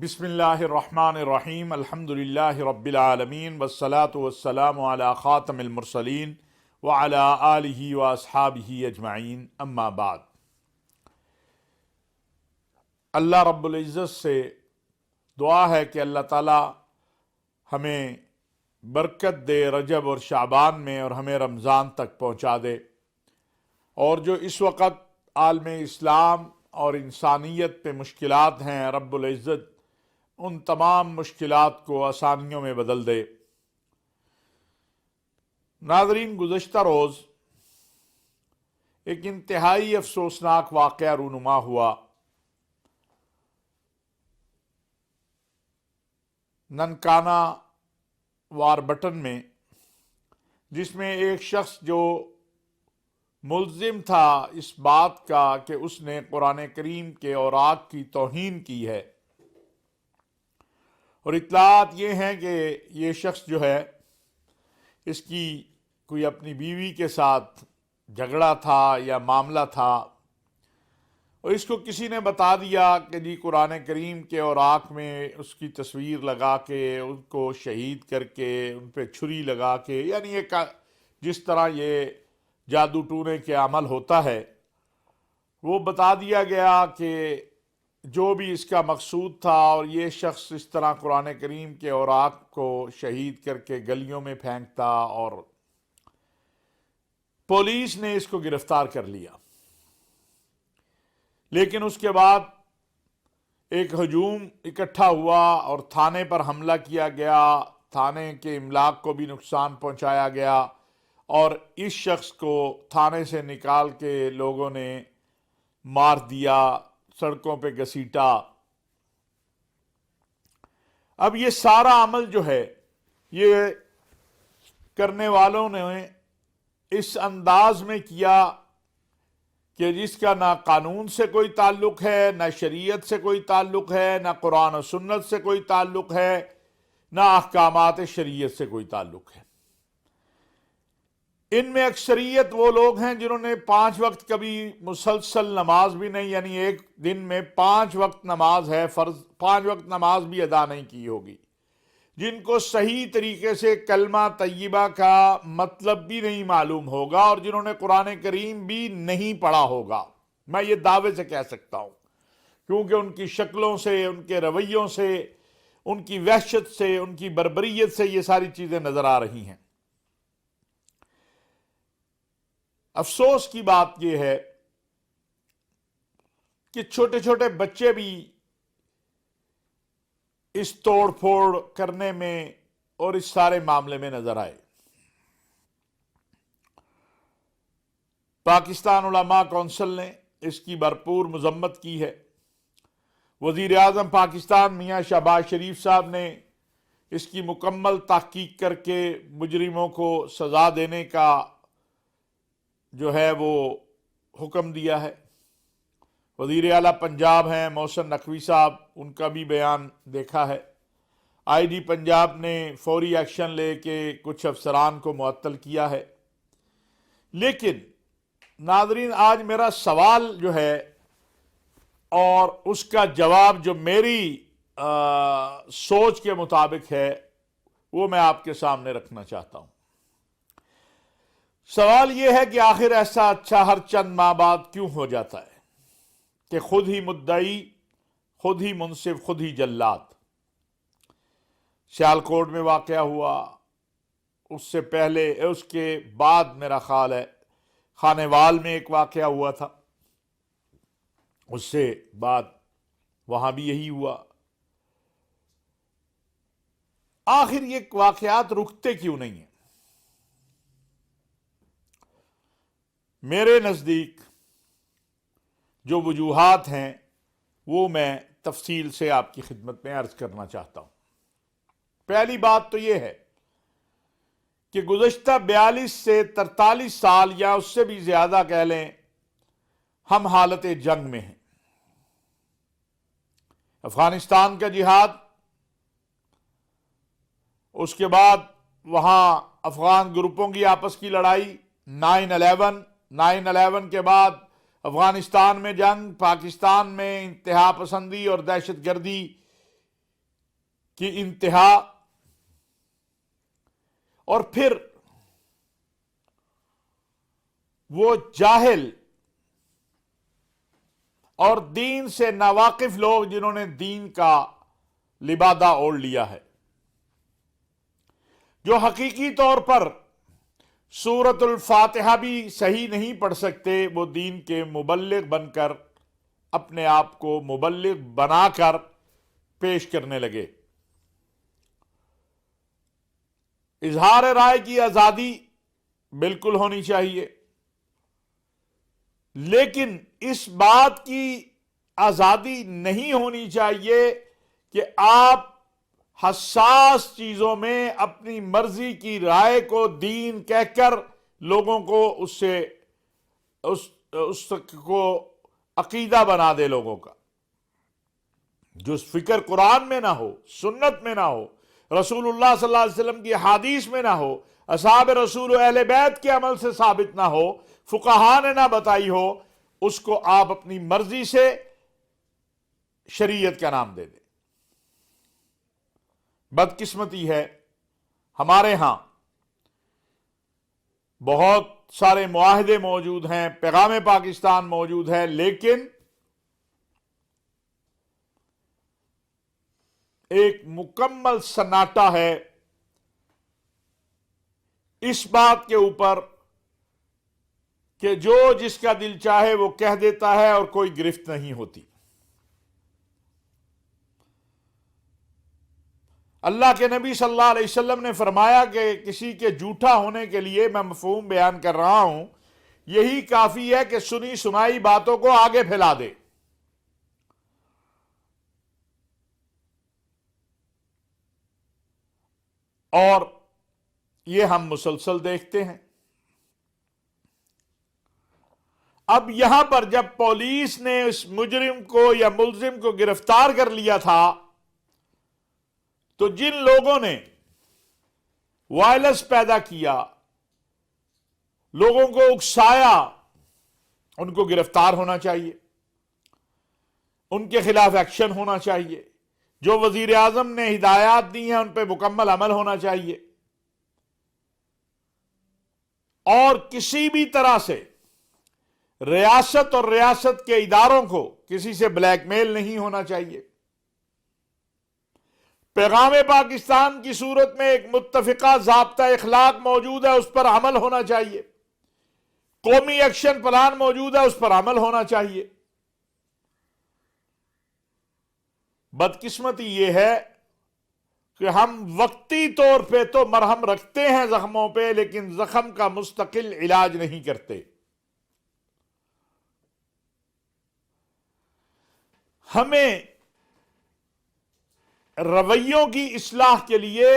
بسم اللہ الرحمن الرحیم الحمدللہ رب العالمین والصلاة والسلام علی خاتم المرسلین وعلی آلہ واصحابہ اجمعین اما بعد۔ اللہ رب العزت سے دعا ہے کہ اللہ تعالی ہمیں برکت دے رجب اور شعبان میں، اور ہمیں رمضان تک پہنچا دے، اور جو اس وقت عالم اسلام اور انسانیت پہ مشکلات ہیں، رب العزت ان تمام مشکلات کو آسانیوں میں بدل دے۔ ناظرین، گزشتہ روز ایک انتہائی افسوسناک واقعہ رونما ہوا۔ ننکانہ واربٹن میں، جس میں ایک شخص جو ملزم تھا اس بات کا کہ اس نے قرآن کریم کے اوراق کی توہین کی ہے، اور اطلاعات یہ ہیں کہ یہ شخص جو ہے اس کی کوئی اپنی بیوی کے ساتھ جھگڑا تھا یا معاملہ تھا، اور اس کو کسی نے بتا دیا کہ جی قرآن کریم کے اوراق میں اس کی تصویر لگا کے، ان کو شہید کر کے، ان پہ چھری لگا کے، یعنی ایک جس طرح یہ جادو ٹونے کے عمل ہوتا ہے، وہ بتا دیا گیا کہ جو بھی اس کا مقصود تھا، اور یہ شخص اس طرح قرآن کریم کے اوراق کو شہید کر کے گلیوں میں پھینکتا، اور پولیس نے اس کو گرفتار کر لیا۔ لیکن اس کے بعد ایک ہجوم اکٹھا ہوا اور تھانے پر حملہ کیا گیا، تھانے کے املاک کو بھی نقصان پہنچایا گیا، اور اس شخص کو تھانے سے نکال کے لوگوں نے مار دیا، سڑکوں پہ گھسیٹا۔ اب یہ سارا عمل جو ہے یہ کرنے والوں نے اس انداز میں کیا کہ جس کا نہ قانون سے کوئی تعلق ہے، نہ شریعت سے کوئی تعلق ہے، نہ قرآن و سنت سے کوئی تعلق ہے، نہ احکامات شریعت سے کوئی تعلق ہے۔ ان میں اکثریت وہ لوگ ہیں جنہوں نے 5 وقت کبھی مسلسل نماز بھی نہیں، یعنی ایک دن میں 5 وقت نماز ہے فرض، 5 وقت نماز بھی ادا نہیں کی ہوگی، جن کو صحیح طریقے سے کلمہ طیبہ کا مطلب بھی نہیں معلوم ہوگا، اور جنہوں نے قرآن کریم بھی نہیں پڑھا ہوگا۔ میں یہ دعوے سے کہہ سکتا ہوں، کیونکہ ان کی شکلوں سے، ان کے رویوں سے، ان کی وحشت سے، ان کی بربریت سے یہ ساری چیزیں نظر آ رہی ہیں۔ افسوس کی بات یہ ہے کہ چھوٹے چھوٹے بچے بھی اس توڑ پھوڑ کرنے میں اور اس سارے معاملے میں نظر آئے۔ پاکستان علماء کونسل نے اس کی بھرپور مذمت کی ہے۔ وزیر اعظم پاکستان میاں شہباز شریف صاحب نے اس کی مکمل تحقیق کر کے مجرموں کو سزا دینے کا جو ہے وہ حکم دیا ہے۔ وزیر اعلیٰ پنجاب ہیں محسن نقوی صاحب، ان کا بھی بیان دیکھا ہے۔ آئی جی پنجاب نے فوری ایکشن لے کے کچھ افسران کو معطل کیا ہے۔ لیکن ناظرین، آج میرا سوال جو ہے اور اس کا جواب جو میری سوچ کے مطابق ہے وہ میں آپ کے سامنے رکھنا چاہتا ہوں۔ سوال یہ ہے کہ آخر ایسا اچھا ہر چند ماہ بعد کیوں ہو جاتا ہے کہ خود ہی مدعی، خود ہی منصف، خود ہی جلاد؟ سیالکوٹ میں واقعہ ہوا، اس سے پہلے، اس کے بعد میرا خیال ہے خانیوال میں ایک واقعہ ہوا تھا، اس سے بعد وہاں بھی یہی ہوا۔ آخر یہ واقعات رکتے کیوں نہیں ہیں؟ میرے نزدیک جو وجوہات ہیں وہ میں تفصیل سے آپ کی خدمت میں عرض کرنا چاہتا ہوں۔ پہلی بات تو یہ ہے کہ گزشتہ 42 سے 43 سال یا اس سے بھی زیادہ کہہ لیں، ہم حالت جنگ میں ہیں۔ افغانستان کا جہاد، اس کے بعد وہاں افغان گروپوں کی آپس کی لڑائی، 9/11 کے بعد افغانستان میں جنگ، پاکستان میں انتہا پسندی اور دہشت گردی کی انتہا، اور پھر وہ جاہل اور دین سے ناواقف لوگ جنہوں نے دین کا لبادہ اوڑھ لیا ہے، جو حقیقی طور پر سورۃ الفاتحہ بھی صحیح نہیں پڑھ سکتے، وہ دین کے مبلغ بن کر اپنے آپ کو مبلغ بنا کر پیش کرنے لگے۔ اظہار رائے کی آزادی بالکل ہونی چاہیے، لیکن اس بات کی آزادی نہیں ہونی چاہیے کہ آپ حساس چیزوں میں اپنی مرضی کی رائے کو دین کہہ کر لوگوں کو اس کو عقیدہ بنا دے لوگوں کا، جو فکر قرآن میں نہ ہو، سنت میں نہ ہو، رسول اللہ صلی اللہ علیہ وسلم کی حدیث میں نہ ہو، اصحاب رسول و اہل بیت کے عمل سے ثابت نہ ہو، فقہا نے نہ بتائی ہو، اس کو آپ اپنی مرضی سے شریعت کا نام دے دیں۔ بدقسمتی ہے، ہمارے ہاں بہت سارے معاہدے موجود ہیں، پیغام پاکستان موجود ہے، لیکن ایک مکمل سناٹا ہے اس بات کے اوپر کہ جو جس کا دل چاہے وہ کہہ دیتا ہے اور کوئی گرفت نہیں ہوتی۔ اللہ کے نبی صلی اللہ علیہ وسلم نے فرمایا کہ کسی کے جھوٹا ہونے کے لیے، میں مفہوم بیان کر رہا ہوں، یہی کافی ہے کہ سنی سنائی باتوں کو آگے پھیلا دے۔ اور یہ ہم مسلسل دیکھتے ہیں۔ اب یہاں پر جب پولیس نے اس مجرم کو یا ملزم کو گرفتار کر لیا تھا، تو جن لوگوں نے وائلنس پیدا کیا، لوگوں کو اکسایا، ان کو گرفتار ہونا چاہیے، ان کے خلاف ایکشن ہونا چاہیے۔ جو وزیر اعظم نے ہدایات دی ہیں ان پہ مکمل عمل ہونا چاہیے، اور کسی بھی طرح سے ریاست اور ریاست کے اداروں کو کسی سے بلیک میل نہیں ہونا چاہیے۔ پیغام پاکستان کی صورت میں ایک متفقہ ضابطہ اخلاق موجود ہے، اس پر عمل ہونا چاہیے۔ قومی ایکشن پلان موجود ہے، اس پر عمل ہونا چاہیے۔ بدقسمتی یہ ہے کہ ہم وقتی طور پہ تو مرہم رکھتے ہیں زخموں پہ، لیکن زخم کا مستقل علاج نہیں کرتے۔ ہمیں رویوں کی اصلاح کے لیے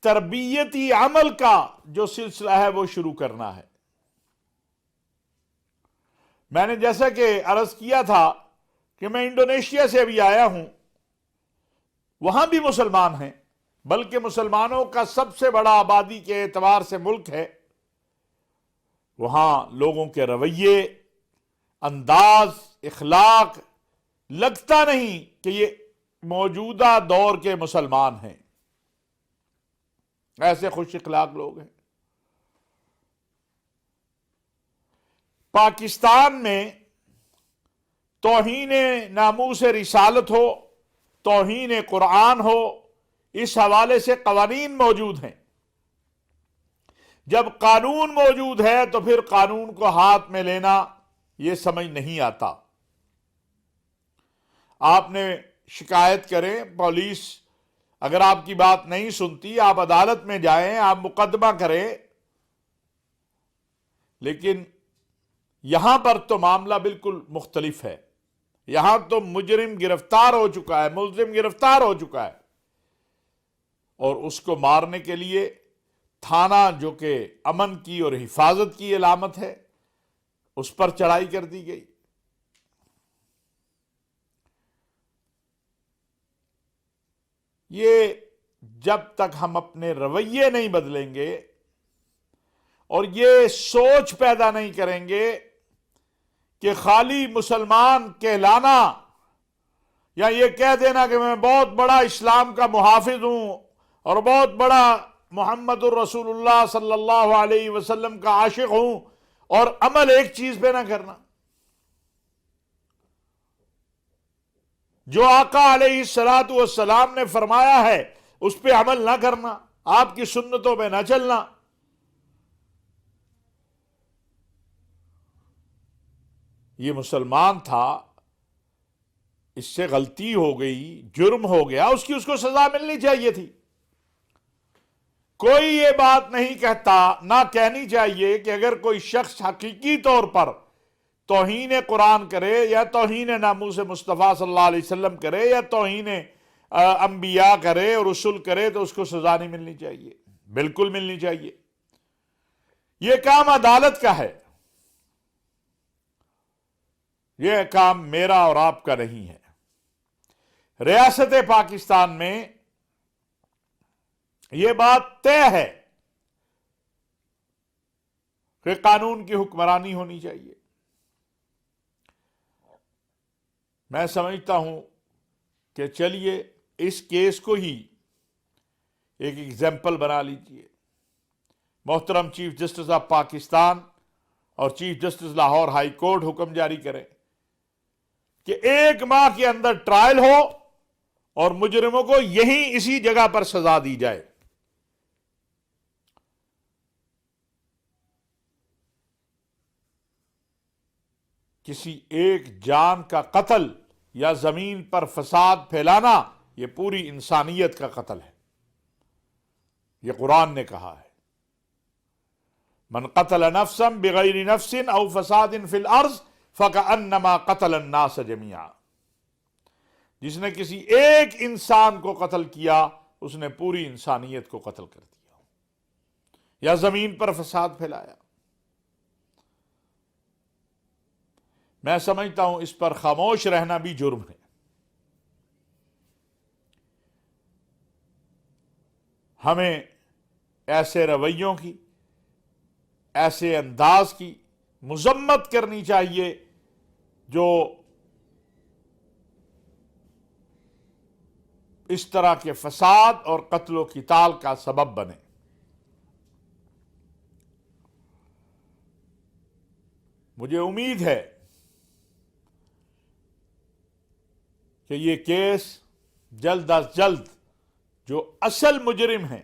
تربیتی عمل کا جو سلسلہ ہے وہ شروع کرنا ہے۔ میں نے جیسا کہ عرض کیا تھا کہ میں انڈونیشیا سے ابھی آیا ہوں، وہاں بھی مسلمان ہیں، بلکہ مسلمانوں کا سب سے بڑا آبادی کے اعتبار سے ملک ہے۔ وہاں لوگوں کے رویے، انداز، اخلاق، لگتا نہیں کہ یہ موجودہ دور کے مسلمان ہیں، ایسے خوش اخلاق لوگ ہیں۔ پاکستان میں توہین ناموس رسالت ہو، توہین قرآن ہو، اس حوالے سے قوانین موجود ہیں۔ جب قانون موجود ہے تو پھر قانون کو ہاتھ میں لینا یہ سمجھ نہیں آتا۔ آپ نے شکایت کریں، پولیس اگر آپ کی بات نہیں سنتی، آپ عدالت میں جائیں، آپ مقدمہ کریں، لیکن یہاں پر تو معاملہ بالکل مختلف ہے۔ یہاں تو مجرم گرفتار ہو چکا ہے، ملزم گرفتار ہو چکا ہے، اور اس کو مارنے کے لیے تھانہ جو کہ امن کی اور حفاظت کی علامت ہے، اس پر چڑھائی کر دی گئی۔ یہ جب تک ہم اپنے رویے نہیں بدلیں گے اور یہ سوچ پیدا نہیں کریں گے کہ خالی مسلمان کہلانا یا یہ کہہ دینا کہ میں بہت بڑا اسلام کا محافظ ہوں اور بہت بڑا محمد الرسول اللہ صلی اللہ علیہ وسلم کا عاشق ہوں، اور عمل ایک چیز پہ نہ کرنا. جو آقا علیہ الصلوۃ والسلام نے فرمایا ہے اس پہ عمل نہ کرنا، آپ کی سنتوں پہ نہ چلنا. یہ مسلمان تھا، اس سے غلطی ہو گئی، جرم ہو گیا، اس کو سزا ملنی چاہیے تھی. کوئی یہ بات نہیں کہتا، نہ کہنی چاہیے کہ اگر کوئی شخص حقیقی طور پر توہین قرآن کرے یا توہین ناموس مصطفیٰ صلی اللہ علیہ وسلم کرے یا توہین انبیاء کرے اور رسول کرے تو اس کو سزا نہیں ملنی چاہیے. بالکل ملنی چاہیے. یہ کام عدالت کا ہے، یہ کام میرا اور آپ کا نہیں ہے. ریاست پاکستان میں یہ بات طے ہے کہ قانون کی حکمرانی ہونی چاہیے. میں سمجھتا ہوں کہ چلیے اس کیس کو ہی ایک ایگزامپل بنا لیجیے. محترم چیف جسٹس آف پاکستان اور chief justice Lahore high court حکم جاری کریں کہ 1 ماہ کے اندر ٹرائل ہو اور مجرموں کو یہیں اسی جگہ پر سزا دی جائے. کسی ایک جان کا قتل یا زمین پر فساد پھیلانا یہ پوری انسانیت کا قتل ہے. یہ قرآن نے کہا ہے، من قتل نفسا بغیر نفس او فساد فی الارض فکأنما قتل الناس جميعا. جس نے کسی ایک انسان کو قتل کیا اس نے پوری انسانیت کو قتل کر دیا یا زمین پر فساد پھیلایا. میں سمجھتا ہوں اس پر خاموش رہنا بھی جرم ہے. ہمیں ایسے رویوں کی، ایسے انداز کی مذمت کرنی چاہیے جو اس طرح کے فساد اور قتل و قتال کا سبب بنے. مجھے امید ہے کہ یہ کیس جلد از جلد جو اصل مجرم ہیں،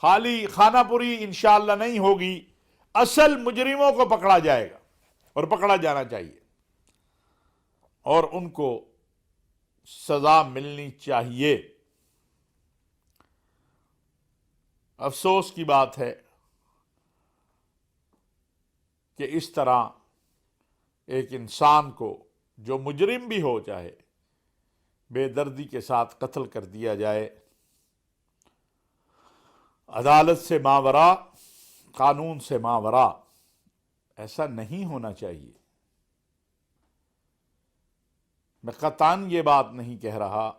خالی خانہ پوری انشاءاللہ نہیں ہوگی، اصل مجرموں کو پکڑا جائے گا اور پکڑا جانا چاہیے اور ان کو سزا ملنی چاہیے. افسوس کی بات ہے کہ اس طرح ایک انسان کو جو مجرم بھی ہو چاہے بے دردی کے ساتھ قتل کر دیا جائے. عدالت سے ماورا، قانون سے ماورا ایسا نہیں ہونا چاہیے. میں قطعاً یہ بات نہیں کہہ رہا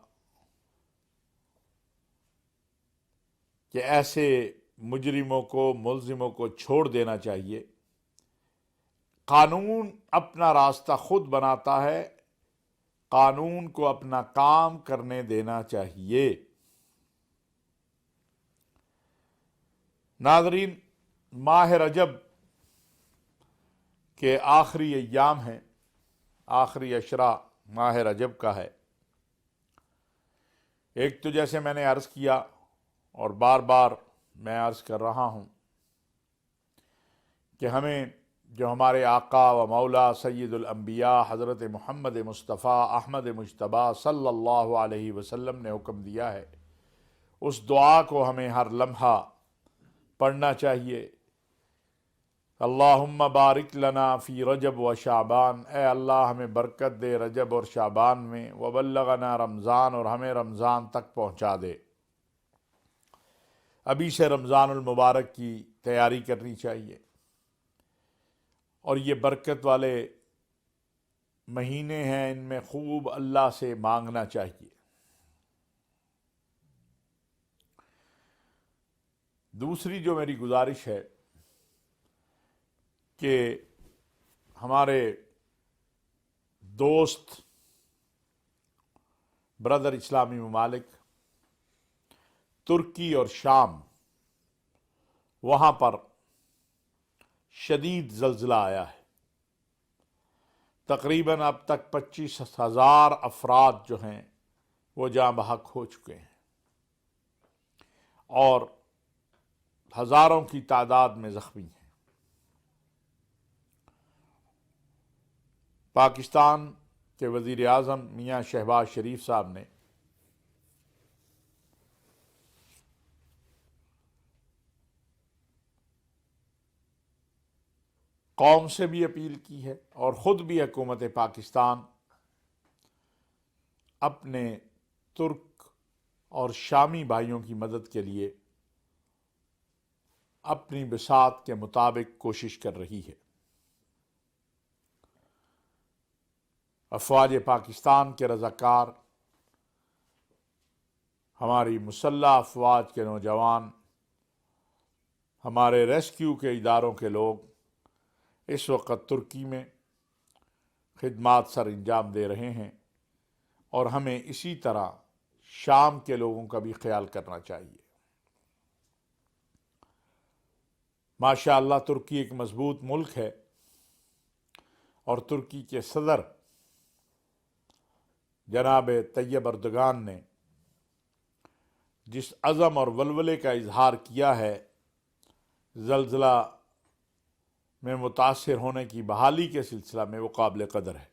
کہ ایسے مجرموں کو، ملزموں کو چھوڑ دینا چاہیے. قانون اپنا راستہ خود بناتا ہے، قانون کو اپنا کام کرنے دینا چاہیے. ناظرین، ماہ رجب کے آخری ایام ہیں، آخری عشرہ ماہ رجب کا ہے. ایک تو جیسے میں نے عرض کیا اور بار بار میں عرض کر رہا ہوں کہ ہمیں جو ہمارے آقا و مولا سید الانبیاء حضرت محمد مصطفیٰ احمد مجتبیٰ صلی اللہ علیہ وسلم نے حکم دیا ہے، اس دعا کو ہمیں ہر لمحہ پڑھنا چاہیے. اللہم بارک لنا فی رجب و شعبان، اے اللہ ہمیں برکت دے رجب اور شعبان میں، وبلغنا رمضان، اور ہمیں رمضان تک پہنچا دے. ابھی سے رمضان المبارک کی تیاری کرنی چاہیے اور یہ برکت والے مہینے ہیں، ان میں خوب اللہ سے مانگنا چاہیے. دوسری جو میری گزارش ہے کہ ہمارے دوست برادر اسلامی ممالک ترکی اور شام، وہاں پر شدید زلزلہ آیا ہے۔ تقریباً اب تک 25,000 افراد جو ہیں وہ جاں بحق ہو چکے ہیں اور ہزاروں کی تعداد میں زخمی ہیں۔ پاکستان کے وزیر اعظم میاں شہباز شریف صاحب نے قوم سے بھی اپیل کی ہے اور خود بھی حکومت پاکستان اپنے ترک اور شامی بھائیوں کی مدد کے لیے اپنی بساط کے مطابق کوشش کر رہی ہے۔ افواج پاکستان کے رضاکار، ہماری مسلح افواج کے نوجوان، ہمارے ریسکیو کے اداروں کے لوگ اس وقت ترکی میں خدمات سر انجام دے رہے ہیں، اور ہمیں اسی طرح شام کے لوگوں کا بھی خیال کرنا چاہیے۔ ماشاء اللہ ترکی ایک مضبوط ملک ہے، اور ترکی کے صدر جناب طیب اردگان نے جس عزم اور ولولے کا اظہار کیا ہے زلزلہ میں متاثر ہونے کی بحالی کے سلسلہ میں، وہ قابل قدر ہے۔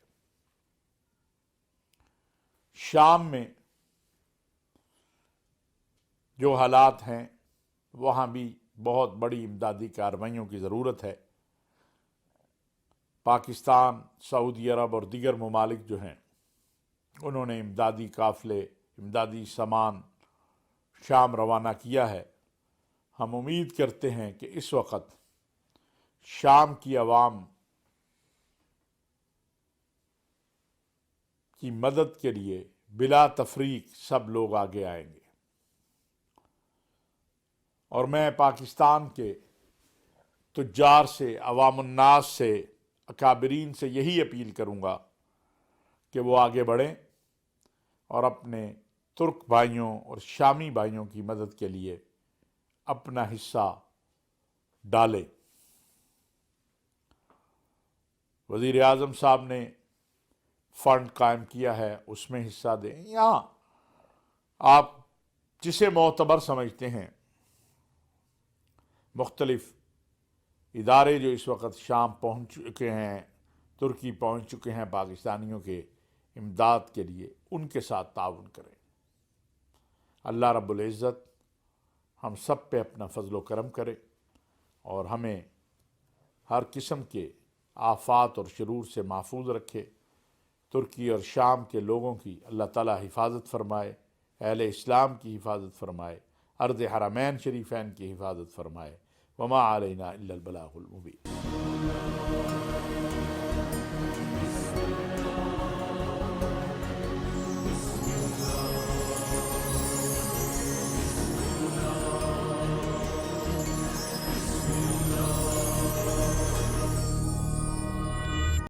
شام میں جو حالات ہیں وہاں بھی بہت بڑی امدادی کارروائیوں کی ضرورت ہے۔ پاکستان، سعودی عرب اور دیگر ممالک جو ہیں انہوں نے امدادی قافلے، امدادی سامان شام روانہ کیا ہے۔ ہم امید کرتے ہیں کہ اس وقت شام کی عوام کی مدد کے لیے بلا تفریق سب لوگ آگے آئیں گے، اور میں پاکستان کے تجار سے، عوام الناس سے، اکابرین سے یہی اپیل کروں گا کہ وہ آگے بڑھیں اور اپنے ترک بھائیوں اور شامی بھائیوں کی مدد کے لیے اپنا حصہ ڈالیں۔ وزیر اعظم صاحب نے فنڈ قائم کیا ہے، اس میں حصہ دیں، یا آپ جسے معتبر سمجھتے ہیں۔ مختلف ادارے جو اس وقت شام پہنچ چکے ہیں، ترکی پہنچ چکے ہیں پاکستانیوں کے امداد کے لیے، ان کے ساتھ تعاون کریں۔ اللہ رب العزت ہم سب پہ اپنا فضل و کرم کرے اور ہمیں ہر قسم کے آفات اور شرور سے محفوظ رکھے۔ ترکی اور شام کے لوگوں کی اللہ تعالی حفاظت فرمائے، اہل اسلام کی حفاظت فرمائے، ارض حرمین شریفین کی حفاظت فرمائے۔ وما علینا الا البلاغ المبین۔